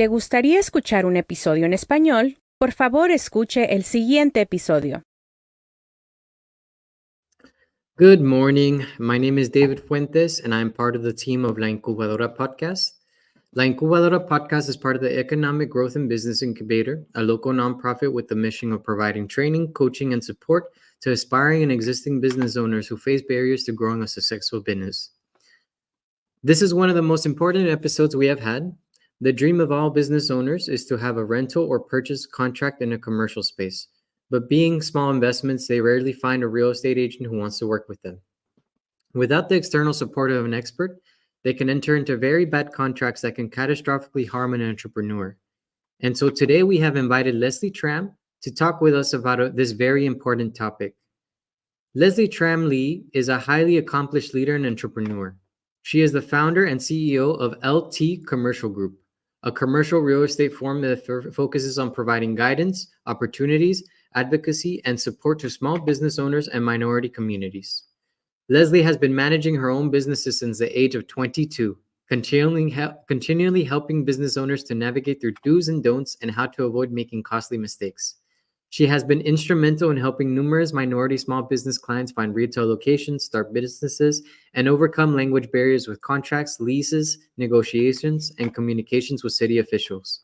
le gustaría escuchar un episodio en español, por favor escuche el siguiente episodio. Good morning. My name is David Fuentes, and I'm part of the team of La Incubadora podcast. La Incubadora podcast is part of the Economic Growth and Business Incubator, a local nonprofit with the mission of providing training, coaching, and support to aspiring and existing business owners who face barriers to growing a successful business. This is one of the most important episodes we have had. The dream of all business owners is to have a rental or purchase contract in a commercial space. But being small investments, they rarely find a real estate agent who wants to work with them. Without the external support of an expert, they can enter into very bad contracts that can catastrophically harm an entrepreneur. And so today we have invited Lezlie Tram to talk with us about this very important topic. Lezlie Tram Lee is a highly accomplished leader and entrepreneur. She is the founder and CEO of LT Commercial Group, a commercial real estate firm that focuses on providing guidance, opportunities, advocacy, and support to small business owners and minority communities. Lezlie has been managing her own businesses since the age of 22, continually helping business owners to navigate through do's and don'ts and how to avoid making costly mistakes. She has been instrumental in helping numerous minority small business clients find retail locations, start businesses, and overcome language barriers with contracts, leases, negotiations, and communications with city officials.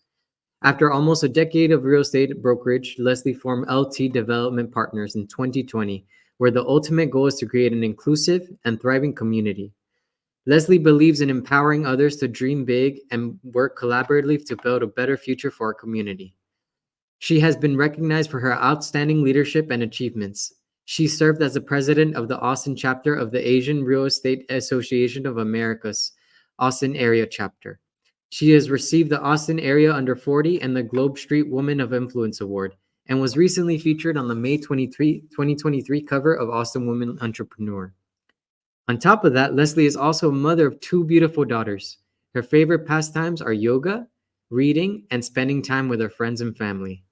After almost a decade of real estate brokerage, Lezlie formed LT Development Partners in 2020, where the ultimate goal is to create an inclusive and thriving community. Lezlie believes in empowering others to dream big and work collaboratively to build a better future for our community. She has been recognized for her outstanding leadership and achievements. She served as the president of the Austin chapter of the Asian Real Estate Association of America's Austin area chapter. She has received the Austin Area Under 40 and the Globe Street Woman of Influence Award, and was recently featured on the May 2023 cover of Austin Woman Entrepreneur. On top of that, Lezlie is also a mother of two beautiful daughters. Her favorite pastimes are yoga, reading, and spending time with her friends and family.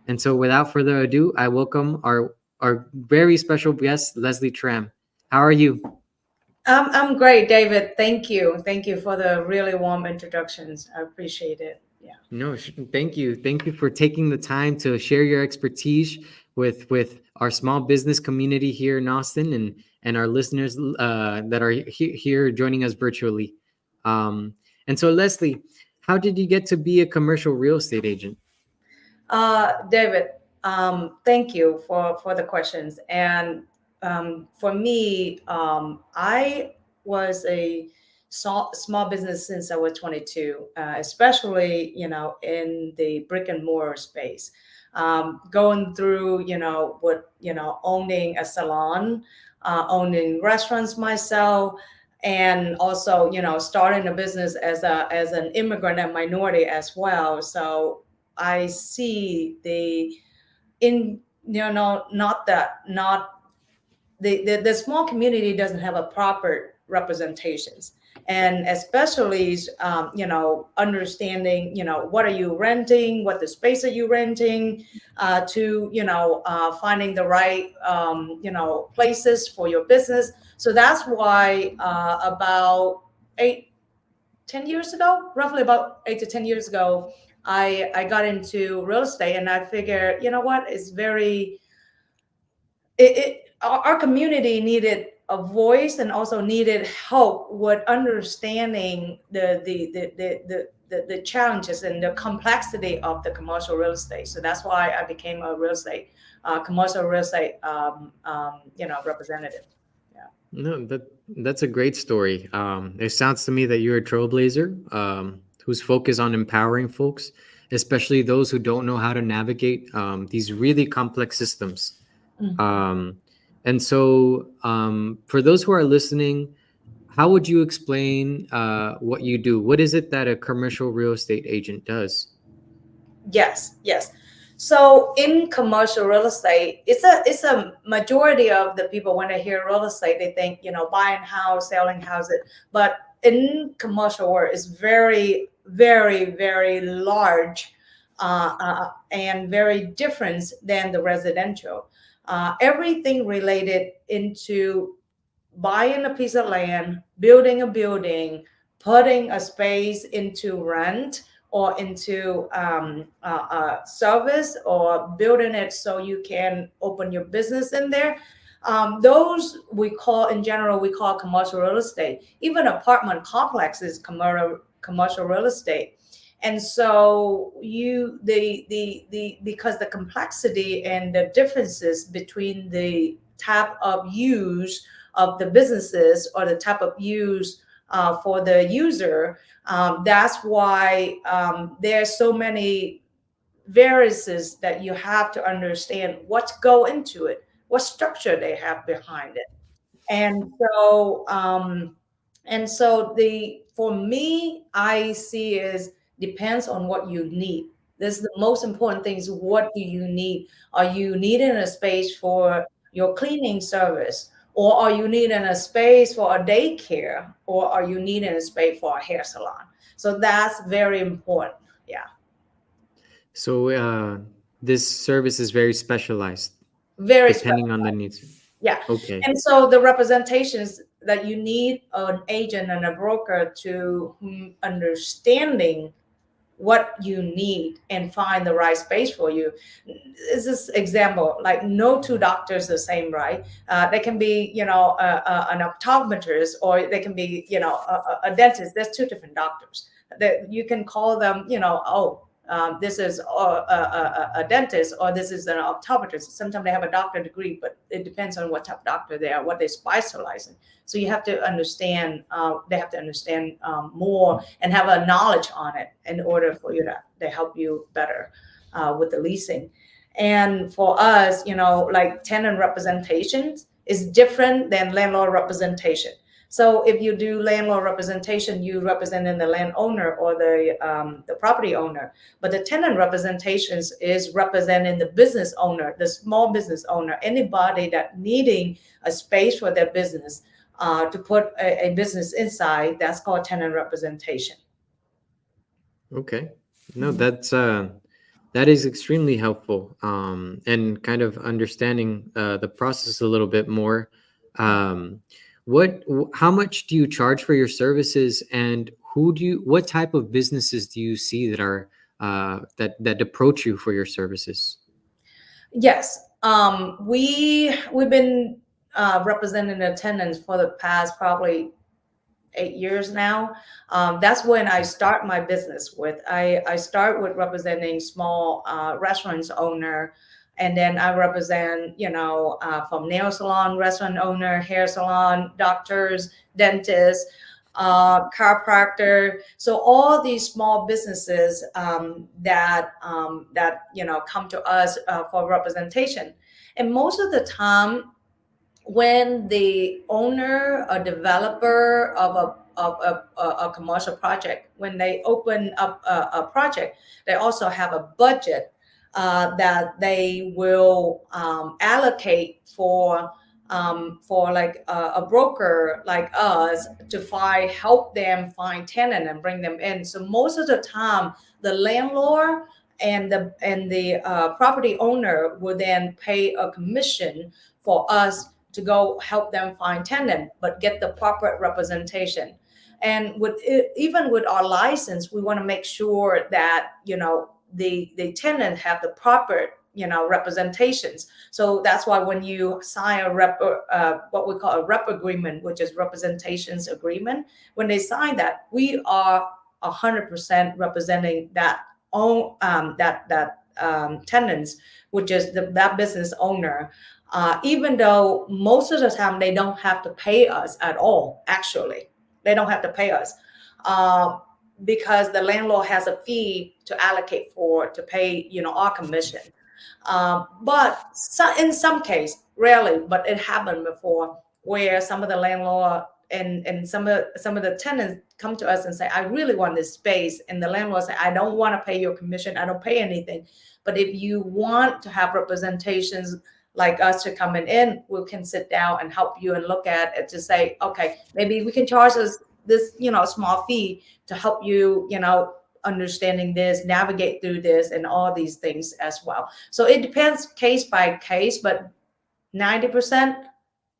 And so without further ado, I welcome our very special guest, Lezlie Tram. How are you? I'm great, David. Thank you. Thank you for the really warm introductions. I appreciate it. Yeah. No, thank you. Thank you for taking the time to share your expertise with our small business community here in Austin and our listeners that are here joining us virtually. And so, Lezlie, how did you get to be a commercial real estate agent? David, thank you for the questions. And for me, I was a small business since I was 22, especially, in the brick and mortar space. Going through, owning a salon, owning restaurants myself, and also, starting a business as an immigrant and minority as well. So I see the small community doesn't have a proper representations, and especially understanding what are you renting, what the space are you renting, to finding the right places for your business. So that's why about 10 years ago, roughly about 8 to 10 years ago, I got into real estate, and I figured, it's very our community needed a voice and also needed help with understanding the challenges and the complexity of the commercial real estate. So that's why I became a commercial real estate representative. Yeah. No, that's a great story. It sounds to me that you're a trailblazer who's focused on empowering folks, especially those who don't know how to navigate these really complex systems. Mm-hmm. And so for those who are listening, how would you explain what you do? What is it that a commercial real estate agent does? Yes. So in commercial real estate, it's a majority of the people, when they hear real estate, they think, buying house, selling houses. But in commercial world, it's very, very, very large and very different than the residential. Everything related into buying a piece of land, building a building, putting a space into rent, or into service, or building it so you can open your business in there. Those we call, in general, we call commercial real estate. Even apartment complexes, commercial real estate. And so because the complexity and the differences between the type of use of the businesses, or the type of use for the user, that's why there's so many variances that you have to understand what go into it, what structure they have behind it. And so the for me, I see is depends on what you need. This is the most important thing, is what do you need? Are you needing a space for your cleaning service, or are you needing a space for a daycare, or are you needing a space for a hair salon? So that's very important. Yeah. So this service is very specialized, Very depending on the needs. Yeah. Okay. And so the representations that you need an agent and a broker to understanding what you need and find the right space for you. This is example, like no two doctors the same, right? They can be, an optometrist, or they can be, a dentist. There's two different doctors that you can call them, this is a dentist, or this is an optometrist. Sometimes they have a doctor degree, but it depends on what type of doctor they are, what they specialize in. So you have to understand, they have to understand more and have a knowledge on it in order for you to help you better with the leasing. And for us, like tenant representations is different than landlord representation. So if you do landlord representation, you representing the landowner or the property owner. But the tenant representations is representing the business owner, the small business owner, anybody that needing a space for their business to put a business inside. That's called tenant representation. Okay. No, that is extremely helpful. And kind of understanding the process a little bit more. How much do you charge for your services, and what type of businesses do you see that are that approach you for your services? Yes, we've been representing the tenants for the past probably 8 years now. That's when I start my business with. I start with representing small restaurants owner, and then I represent, from nail salon, restaurant owner, hair salon, doctors, dentists, chiropractor. So all these small businesses that come to us for representation, and most of the time, when the owner or developer of a commercial project, when they open up a project, they also have a budget that they will allocate for like a broker like us to help them find tenant and bring them in. So most of the time, the landlord and the property owner will then pay a commission for us to go help them find tenant, but get the proper representation. And even with our license, we want to make sure that the tenant have the proper representations. So that's why when you sign what we call a rep agreement, which is representations agreement, when they sign that, we are 100% representing that tenants, which is that business owner. Even though most of the time they don't have to pay us at all. Actually, they don't have to pay us because the landlord has a fee to allocate to pay our commission. But in some case, rarely, but it happened before, where some of the landlord and some of the tenants come to us and say, I really want this space, and the landlord say, I don't want to pay your commission, I don't pay anything, but if you want to have representations like us to come in, we can sit down and help you and look at it to say, okay, maybe we can charge us this small fee to help you understanding this, navigate through this, and all these things as well. So it depends case by case, but 90%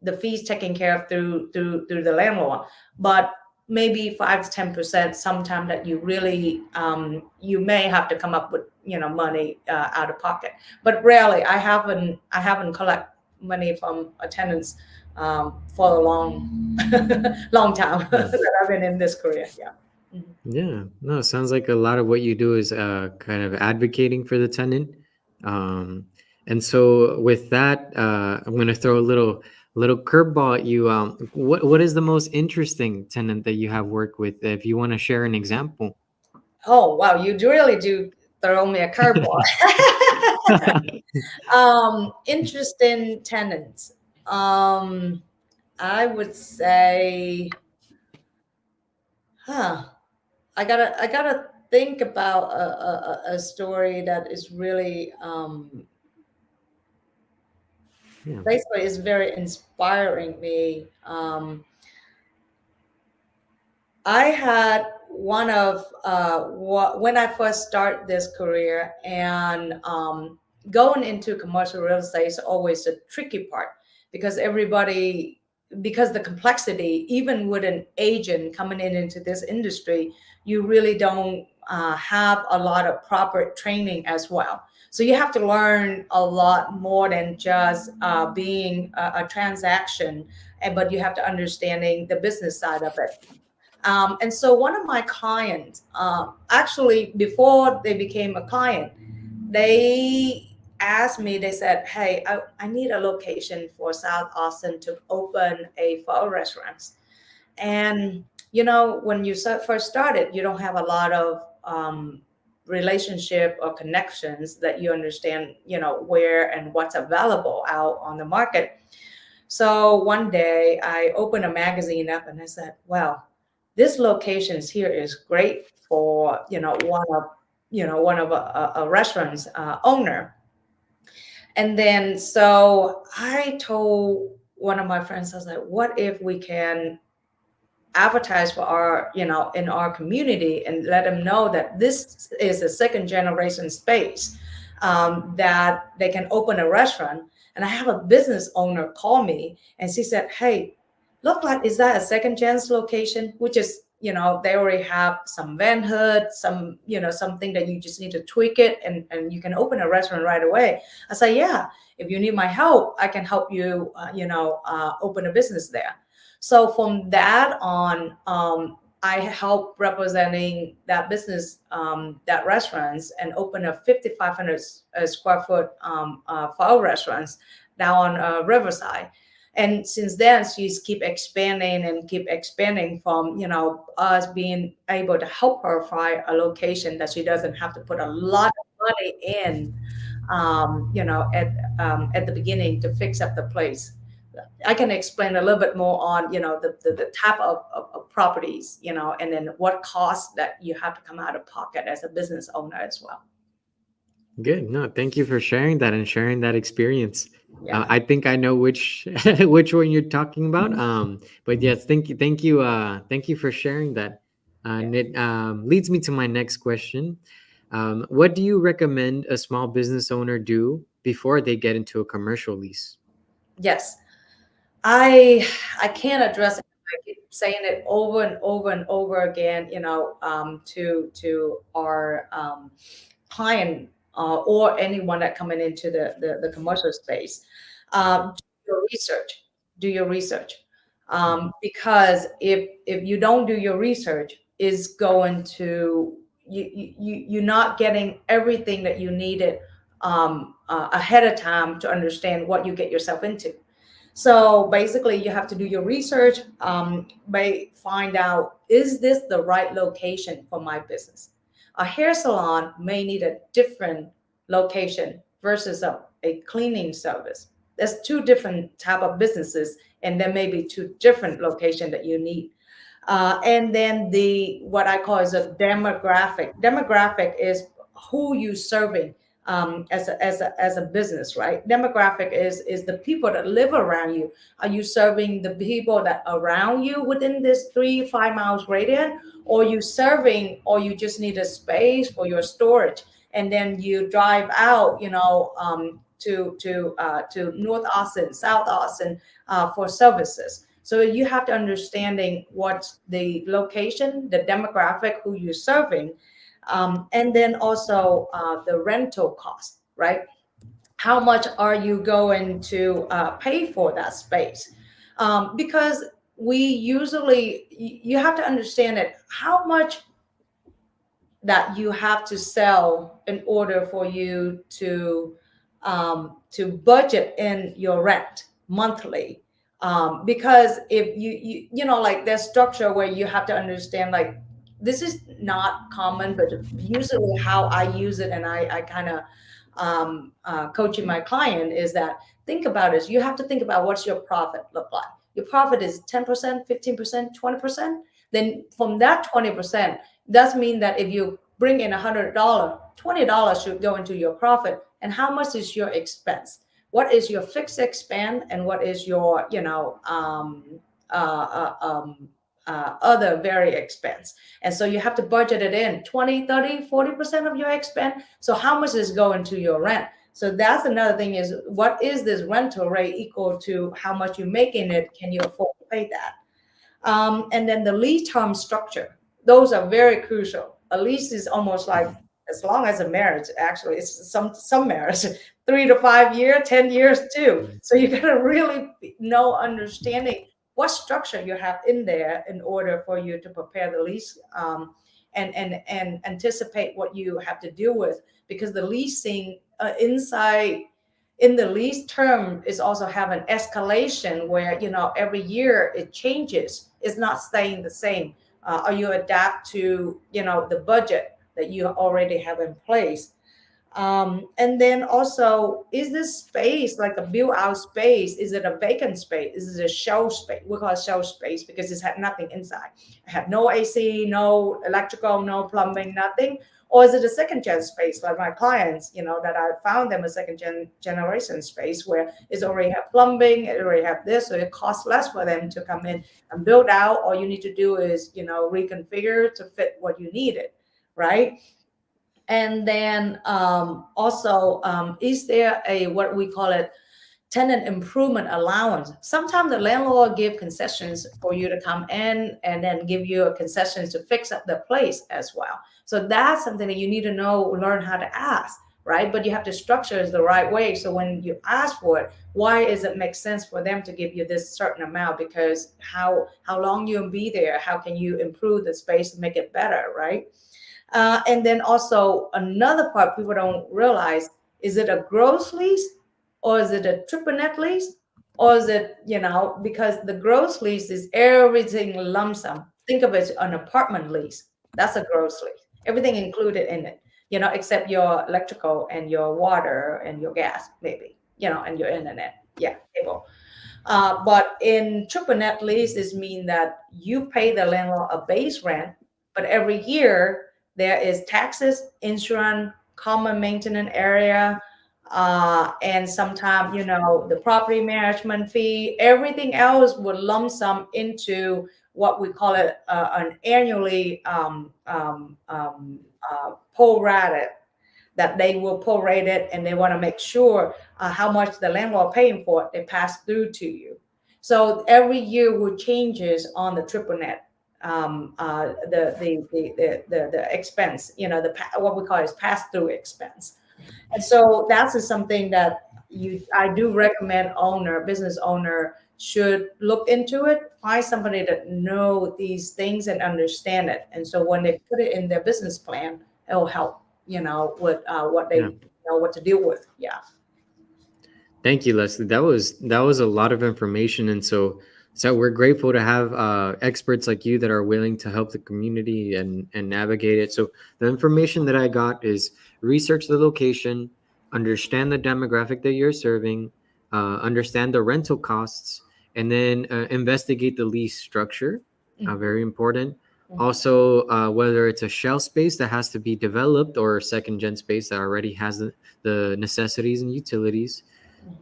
the fees taken care of through the landlord. But maybe 5 to 10% sometime that you really you may have to come up with money out of pocket, but rarely. I haven't collect money from tenants for a long long time Yeah. that I've been in this career. Yeah. Mhm. Yeah, no, it sounds like a lot of what you do is kind of advocating for the tenant. Um, and so with that, I'm going to throw a little curveball at you. What is the most interesting tenant that you have worked with? If you want to share an example. Oh wow, you really do throw me a curveball. Interesting tenants. I would say, huh. I gotta think about a story that is really Yeah. basically is very inspiring me. I had one of when I first started this career, and going into commercial real estate is always a tricky part, because because the complexity, even with an agent coming in into this industry, you really don't have a lot of proper training as well. So you have to learn a lot more than just being a transaction, but you have to understanding the business side of it. And so one of my clients, actually, before they became a client, they asked me, they said, hey, I need a location for South Austin to open a pho restaurant. And, when you first started, you don't have a lot of relationship or connections that you understand, where and what's available out on the market. So one day I opened a magazine up and I said, well, this location here is great for, one of a restaurant's owner. And then so I told one of my friends, I was like, what if we can advertise for our, in our community, and let them know that this is a second generation space, that they can open a restaurant. And I have a business owner call me, and she said, hey, look, like, is that a second chance location? Which is, they already have some van hood, something that you just need to tweak it, and you can open a restaurant right away. I say, yeah, if you need my help, I can help you, open a business there. So from that on, I help representing that business, that restaurants, and open a 5,500 square foot pho restaurants down on Riverside. And since then, she's keep expanding and keep expanding from, us being able to help her find a location that she doesn't have to put a lot of money in, at the beginning to fix up the place. I can explain a little bit more on, the type of properties, and then what costs that you have to come out of pocket as a business owner as well. Good. No, thank you for sharing that and sharing that experience. Yeah. I think I know which which one you're talking about. But yes, thank you for sharing that. And it leads me to my next question. What do you recommend a small business owner do before they get into a commercial lease? Yes. I can't address it. I keep saying it over and over and over again, to our client, or anyone that coming into the commercial space. Do your research. Do your research. Because if you don't do your research, is going to you're not getting everything that you needed ahead of time to understand what you get yourself into. So basically, you have to do your research, find out, is this the right location for my business? A hair salon may need a different location versus a cleaning service. There's two different type of businesses, and there may be two different locations that you need. And then the what I call is a demographic. Demographic is who you serving, as a business, right? Demographic is the people that live around you. Are you serving the people that around you within this 3 5 miles radius, or you serving, or you just need a space for your storage, and then you drive out, to North Austin, South Austin, for services. So you have to understanding what's the location, the demographic, who you're serving, and then also the rental cost, right? How much are you going to pay for that space? Because we usually, you have to understand that how much that you have to sell in order for you to budget in your rent monthly. Because if you know, like there's structure where you have to understand, like this is not common, but usually how I use it, and I kind of coaching my client is that, think about it, you have to think about what's your profit look like. Your profit is 10%, 15%, 20%. Then from that 20%, does mean that if you bring in $100, $20 should go into your profit. And how much is your expense? What is your fixed expense, and what is your, other very expense? And so you have to budget it in 20, 30, 40% of your expense. So how much is going to your rent? So that's another thing, is what is this rental rate equal to how much you make in it? Can you afford to pay that? And then the lease term structure, those are very crucial. A lease is almost like as long as a marriage. Actually, it's some marriage 3 to 5 years, 10 years too. So you gotta really know, understanding what structure you have in there in order for you to prepare the lease, and anticipate what you have to deal with, because the leasing inside in the lease term is also have an escalation where, every year it changes. It's not staying the same. Or you adapt to, the budget that you already have in place. And then also, is this space like a built out space? Is it a vacant space? Is it a show space? We call it show space because it's had nothing inside. I have no AC, no electrical, no plumbing, nothing. Or is it a second gen space like my clients, that I found them a second generation space where it's already have plumbing, it already have this, so it costs less for them to come in and build out. All you need to do is, reconfigure to fit what you needed, right? And then also, is there a what we call it tenant improvement allowance? Sometimes the landlord give concessions for you to come in, and then give you a concession to fix up the place as well. So that's something that you need to know, learn how to ask, right? But you have to structure it the right way. So when you ask for it, why does it make sense for them to give you this certain amount? Because how long you'll be there, how can you improve the space and make it better, right? And then also another part people don't realize, is it a gross lease, or is it a triple net lease, or is it, because the gross lease is everything lump sum. Think of it as an apartment lease. That's a gross lease. Everything included in it, except your electrical and your water and your gas, maybe, and your internet. Yeah, cable. But in triple net leases mean that you pay the landlord a base rent, but every year there is taxes, insurance, common maintenance area, and sometimes, the property management fee. Everything else would lump sum into what we call it an annually prorated, that they will prorate it, and they want to make sure how much the landlord paying for it, they pass through to you. So every year will changes on the triple net, the expense, what we call is pass through expense. And so that's something that I do recommend business owner should look into it, find somebody that know these things and understand it. And so when they put it in their business plan, it'll help, with what they know what to deal with. Yeah. Thank you, Lezlie. That was a lot of information, and so we're grateful to have experts like you that are willing to help the community and navigate it. So the information that I got is research the location, understand the demographic that you're serving, understand the rental costs, and then investigate the lease structure. Very important. Also, whether it's a shell space that has to be developed or a second gen space that already has the necessities and utilities.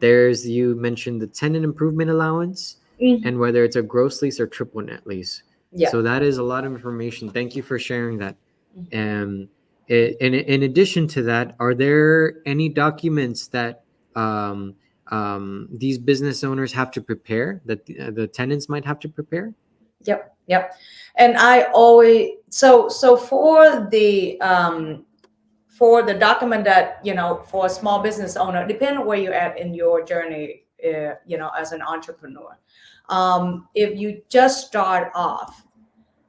You mentioned the tenant improvement allowance, and whether it's a gross lease or triple net lease. Yeah. So that is a lot of information. Thank you for sharing that. In addition to that, are there any documents that these business owners have to prepare, that the tenants might have to prepare? Yep. And I always, so for the document that, for a small business owner, depending on where you're at in your journey, as an entrepreneur. If you just start off,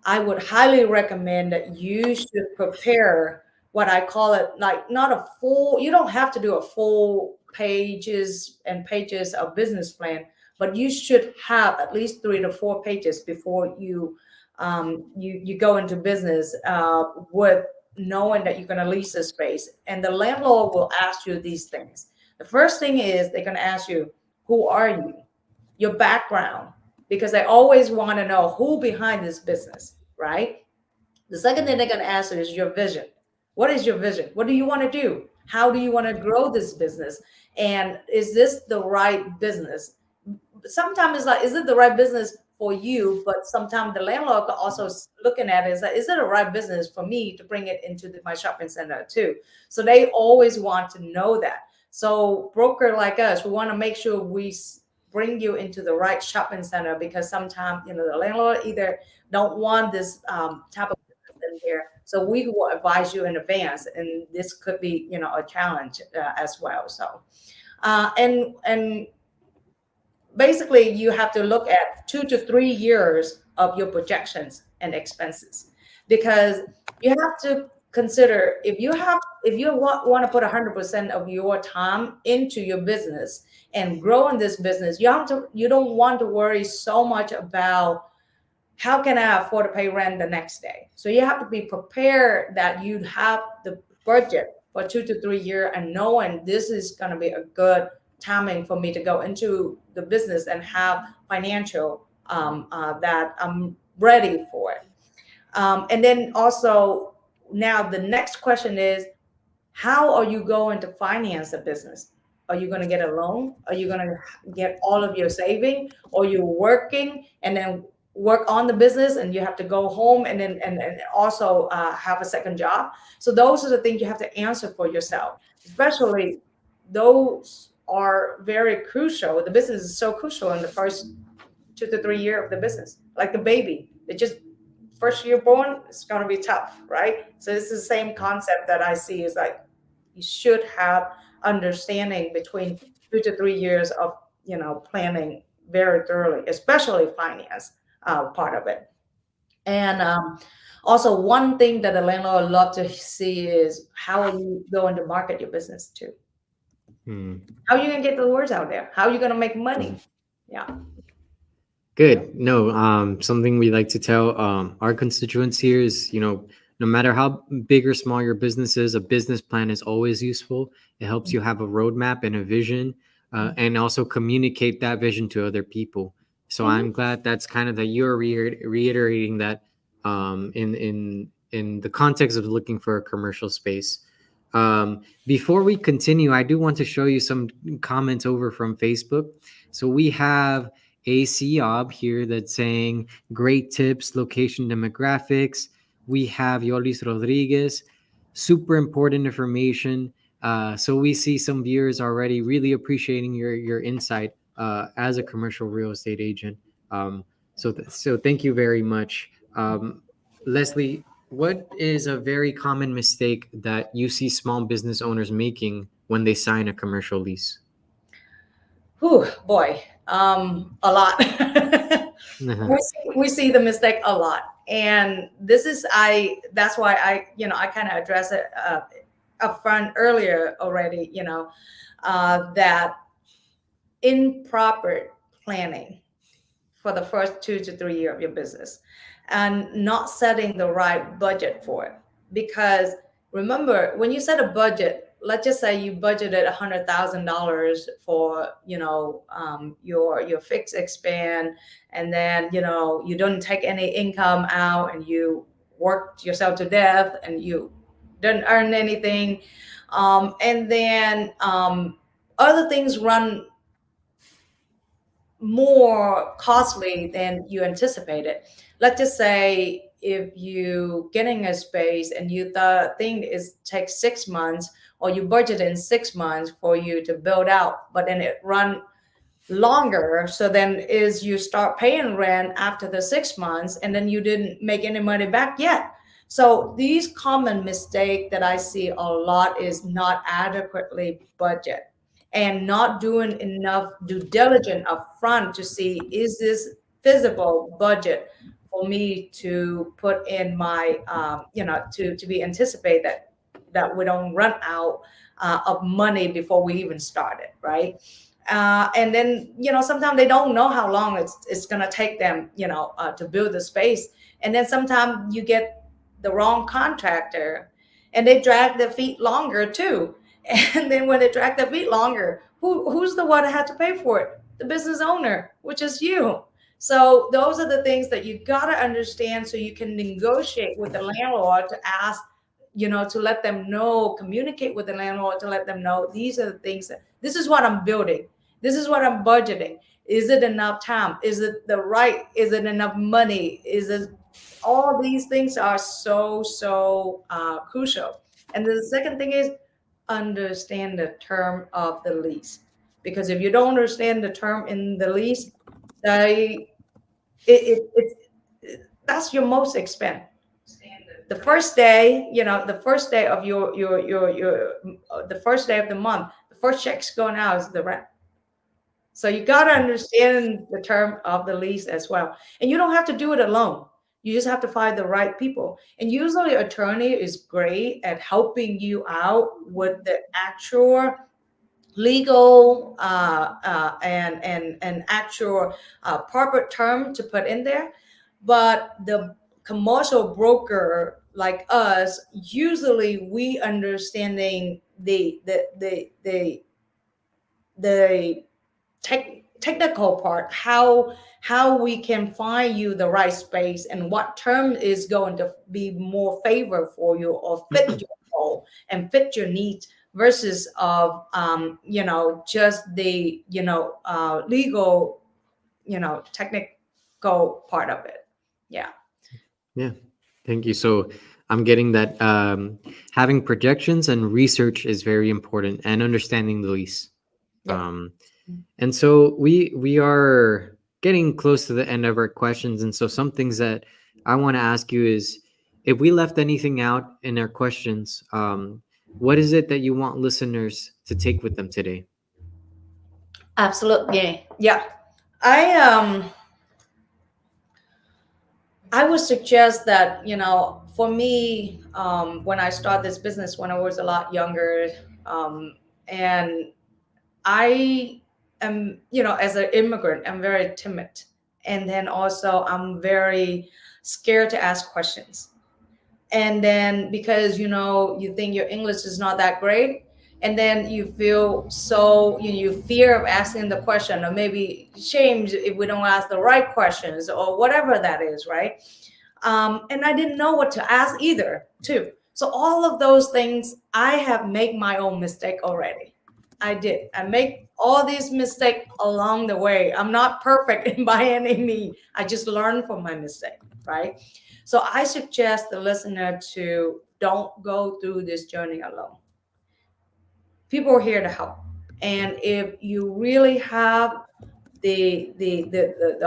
I would highly recommend that you should prepare what I call it, like not a full, you don't have to do a full pages and pages of business plan, but you should have at least 3 to 4 pages before you go into business, with knowing that you're going to lease a space. And the landlord will ask you these things. The first thing is they're going to ask you, who are you? Your background, because they always want to know who behind this business, right? The second thing they're going to ask you is your vision. What is your vision? What do you want to do? How do you want to grow this business? And is this the right business? Sometimes it's like, is it the right business for you? But sometimes the landlord also looking at it is like, is it the right business for me to bring it into my shopping center too? So they always want to know that. So broker like us, we want to make sure we bring you into the right shopping center, because sometimes the landlord either don't want this type of business in here, so we will advise you in advance, and this could be a challenge as well. So and basically you have to look at 2 to 3 years of your projections and expenses, because you have to consider, if you want to put 100% of your time into your business and grow in this business, you don't want to worry so much about how can I afford to pay rent the next day. So you have to be prepared that you have the budget for 2 to 3 years, and knowing this is going to be a good timing for me to go into the business and have financial that I'm ready for it. And then also, now the next question is, how are you going to finance a business? Are you going to get a loan? Are you going to get all of your saving? Or you're working and then work on the business, and you have to go home and then and also have a second job? So those are the things you have to answer for yourself. Especially those are very crucial. The business is so crucial in the first 2 to 3 years of the business, like the baby. It just first year born, it's going to be tough, right? So it's the same concept that I see, is like you should have understanding between 2 to 3 years of planning very thoroughly, especially finance part of it. And also, one thing that the landlord love to see is, how are you going to market your business too? How are you going to get the words out there? How are you going to make money? Yeah. Good. No, something we like to tell our constituents here is, no matter how big or small your business is, a business plan is always useful. It helps you have a roadmap and a vision, and also communicate that vision to other people. So I'm glad that's kind of that you're reiterating that in the context of looking for a commercial space. Before we continue, I do want to show you some comments over from Facebook. So we have AC Ob here that's saying great tips, location demographics. We have Yolis Rodriguez, super important information. So we see some viewers already really appreciating your insight as a commercial real estate agent. So thank you very much. Lezlie, what is a very common mistake that you see small business owners making when they sign a commercial lease? Whew, boy, a lot. We see the mistake a lot, and that's why I kind of addressed it up front earlier already. That improper planning for the first 2 to 3 years of your business, and not setting the right budget for it. Because remember, when you set a budget, let's just say you budgeted $100,000 for your fixed expense, and then you don't take any income out, and you worked yourself to death, and you didn't earn anything, and then other things run more costly than you anticipated. Let's just say if you getting a space and you think it takes 6 months, or you budget in 6 months for you to build out, but then it run longer. So then is you start paying rent after the 6 months and then you didn't make any money back yet. So these common mistake that I see a lot is not adequately budget and not doing enough due diligence upfront to see, is this feasible budget for me to put in my to be anticipate that we don't run out of money before we even started, right? And then sometimes they don't know how long it's going to take them to build the space, and then sometimes you get the wrong contractor and they drag their feet longer too. And then when they drag their feet longer, who's the one that had to pay for it? The business owner, which is you. So those are the things that you got to understand so you can negotiate with the landlord to ask, to let them know, communicate with the landlord to let them know these are the things that this is what I'm building. This is what I'm budgeting. Is it enough time? Is it is it enough money? Is it all these things are so crucial. And then the second thing is understand the term of the lease. Because if you don't understand the term in the lease, they that's your most expense. The first day, the first day of the first day of the month, the first check's going out is the rent. So you got to understand the term of the lease as well. And you don't have to do it alone. You just have to find the right people. And usually attorney is great at helping you out with the actual legal and actual proper term to put in there. But the commercial broker like us, usually we understanding the technical part, how we can find you the right space and what term is going to be more favor for you or fit your goal and fit your needs versus of just the legal technical part of it. Yeah. Thank you. So I'm getting that having projections and research is very important, and understanding the lease. Yeah. And so we are getting close to the end of our questions. And so some things that I want to ask you is, if we left anything out in our questions, what is it that you want listeners to take with them today? Absolutely. Yeah. I would suggest that, for me, when I started this business when I was a lot younger, and I am, as an immigrant, I'm very timid. And then also I'm very scared to ask questions. And then because, you think your English is not that great, and then you feel so, you fear of asking the question, or maybe shame if we don't ask the right questions or whatever that is, right? And I didn't know what to ask either, too. So all of those things, I have made my own mistake already. I did. I make all these mistakes along the way. I'm not perfect by any means. I just learn from my mistake, right? So I suggest the listener to don't go through this journey alone. People are here to help. And if you really have the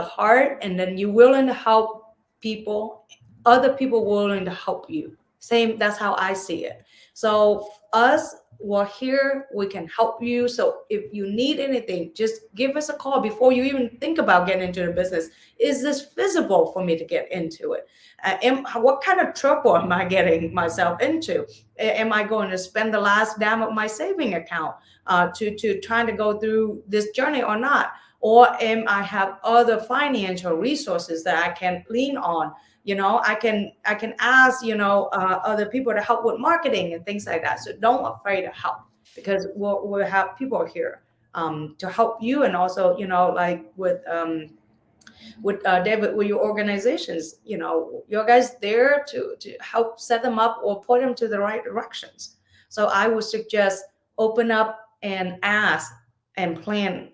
heart, and then you're willing to help people, other people willing to help you. Same, that's how I see it. So us, we're here, we can help you. So if you need anything, just give us a call before you even think about getting into the business. Is this feasible for me to get into it? What kind of trouble am I getting myself into? Am I going to spend the last dime of my saving account to trying to go through this journey or not? Or am I have other financial resources that I can lean on? I can ask other people to help with marketing and things like that. So don't afraid to help, because we'll have people here to help you, and also like with David, with your organizations, your guys there to help set them up or point them to the right directions. So I would suggest open up and ask and planning.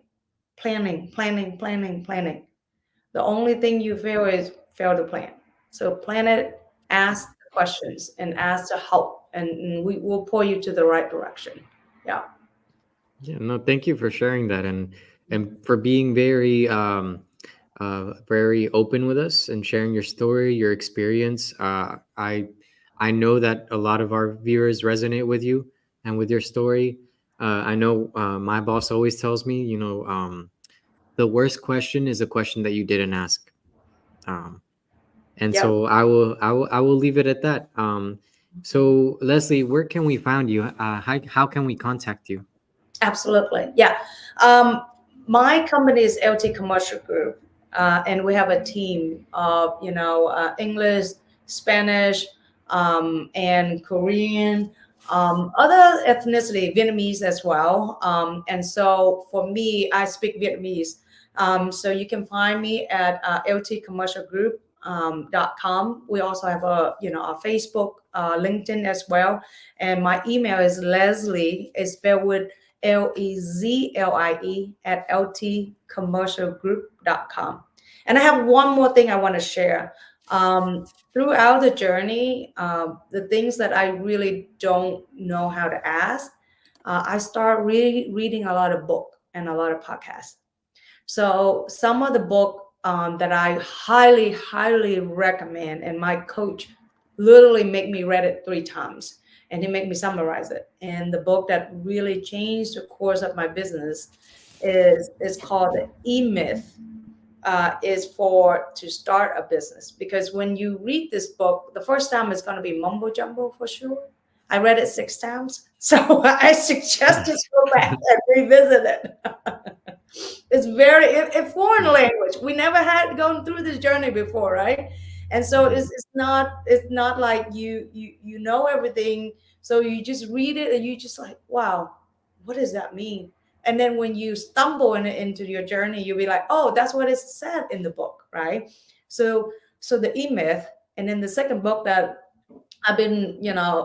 The only thing you fail is fail to plan. So plan it, ask the questions and ask to help, and we will point you to the right direction. Yeah. Yeah, no, thank you for sharing that, and for being very very open with us and sharing your story, your experience. I know that a lot of our viewers resonate with you and with your story. I know my boss always tells me, the worst question is a question that you didn't ask. Um, and Yeah. so I will leave it at that. So Lezlie, where can we find you? How can we contact you? Absolutely. Yeah. Um, my company is LT Commercial Group, and we have a team of, English, Spanish, and Korean, other ethnicity, Vietnamese as well. And so for me, I speak Vietnamese. So you can find me at ltcommercialgroup.com. We also have a Facebook, LinkedIn as well. And my email is Lezlie, is spelled with Lezlie at ltcommercialgroup.com. And I have one more thing I want to share. Throughout the journey, the things that I really don't know how to ask, I start reading a lot of book and a lot of podcasts. So some of the book that I highly, highly recommend, and my coach literally make me read it 3 times, and he made me summarize it. And the book that really changed the course of my business is called the E-Myth. Is for to start a business, because when you read this book, the first time it's going to be mumbo jumbo for sure. I read it 6 times, so I suggest just go back and revisit it. It's very a foreign language. We never had gone through this journey before, right? And so it's not like you know everything. So you just read it and you just like, wow, what does that mean? And then when you stumble into your journey, you'll be like, oh, that's what it said in the book, right? So the E-Myth, and then the second book that I've been,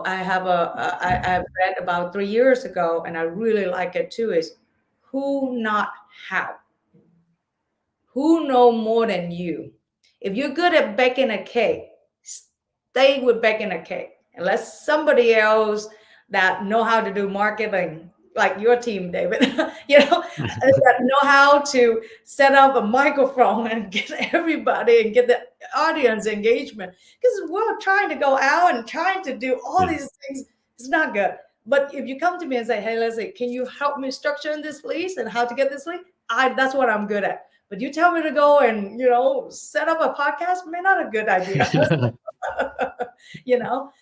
I've read about 3 years ago, and I really like it too, is Who Not How. Who know more than you? If you're good at baking a cake, stay with baking a cake. And let somebody else that know how to do marketing, like your team, David, that know how to set up a microphone and get everybody and get the audience engagement. Because we're trying to go out and trying to do all these things. It's not good. But if you come to me and say, hey, Lezlie, can you help me structure this lead and how to get this lead? That's what I'm good at. But you tell me to go and, set up a podcast, may not a good idea.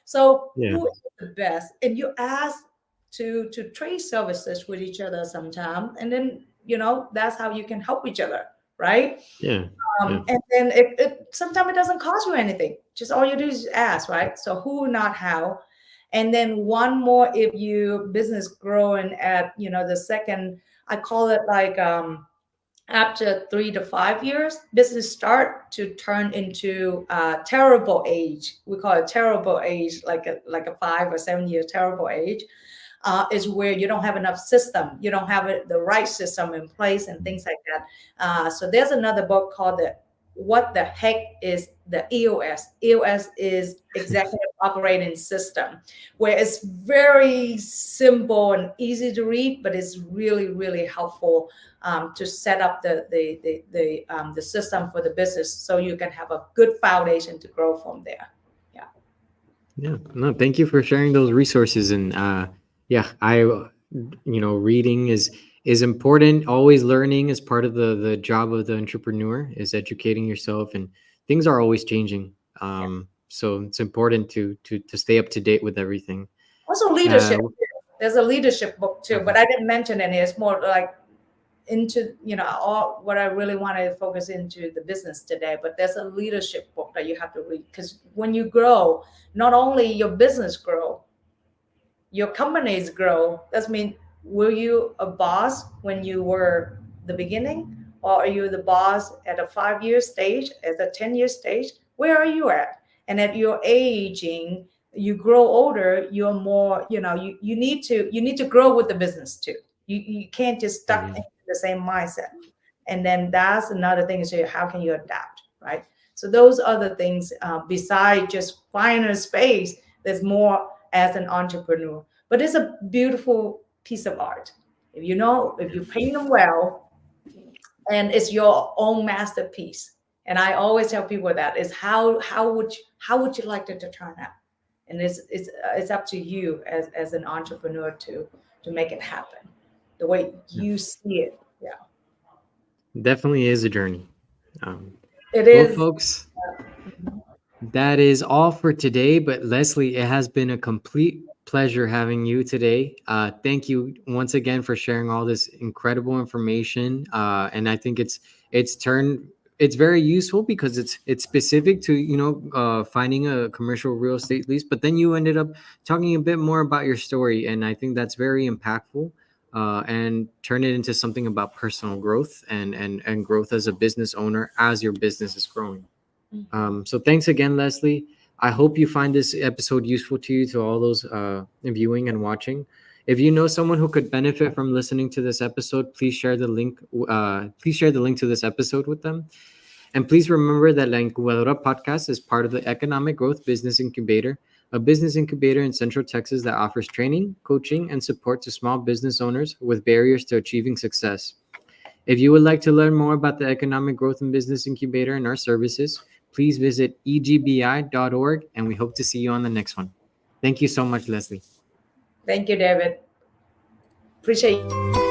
So Yeah. who is the best? And you ask to trade services with each other sometime. And then, that's how you can help each other, right? Yeah. And then it sometimes it doesn't cost you anything. Just all you do is ask, right? So who, not how. And then one more, if you business growing at, the second, I call it like after 3 to 5 years, business start to turn into a terrible age. We call it terrible age, like a 5 or 7 year terrible age. Is where you don't have enough system, you don't have the right system in place and things like that. So there's another book called What the Heck is the EOS? EOS is Executive Operating System, where it's very simple and easy to read, but it's really, really helpful to set up the system for the business so you can have a good foundation to grow from there. Yeah. No, thank you for sharing those resources. And reading is important. Always learning is part of the job of the entrepreneur, is educating yourself, and things are always changing. So it's important to stay up to date with everything. Also leadership. There's a leadership book too, but I didn't mention any. It's more like into all what I really want to focus into the business today. But there's a leadership book that you have to read, because when you grow, not only your business grow, your companies grow. That means, were you a boss when you were the beginning, or are you the boss at a 5-year stage, at a 10-year stage? Where are you at? And at your aging, you grow older, you're more, you need to grow with the business too. You can't just stuck into the same mindset. And then that's another thing, is how can you adapt, right? So those are the things, beside just finding a space, there's more as an entrepreneur. But it's a beautiful piece of art. If you know, if you paint them well, and it's your own masterpiece. And I always tell people that is how would you like it to turn out? And it's up to you as an entrepreneur to make it happen the way you see it. Yeah, Definitely is a journey. it Well, is. folks, that is all for today. But Lezlie, it has been a complete pleasure having you today. Thank you once again for sharing all this incredible information. And I think it's very useful because it's specific to finding a commercial real estate lease. But then you ended up talking a bit more about your story, and I think that's very impactful. And turn it into something about personal growth and growth as a business owner as your business is growing. So thanks again, Lezlie. I hope you find this episode useful to you, to all those viewing and watching. If you know someone who could benefit from listening to this episode, please share the link. Please share the link to this episode with them. And please remember that La Incubadora podcast is part of the Economic Growth Business Incubator, a business incubator in Central Texas that offers training, coaching, and support to small business owners with barriers to achieving success. If you would like to learn more about the Economic Growth and Business Incubator and our services, please visit egbi.org, and we hope to see you on the next one. Thank you so much, Lezlie. Thank you, David. Appreciate you.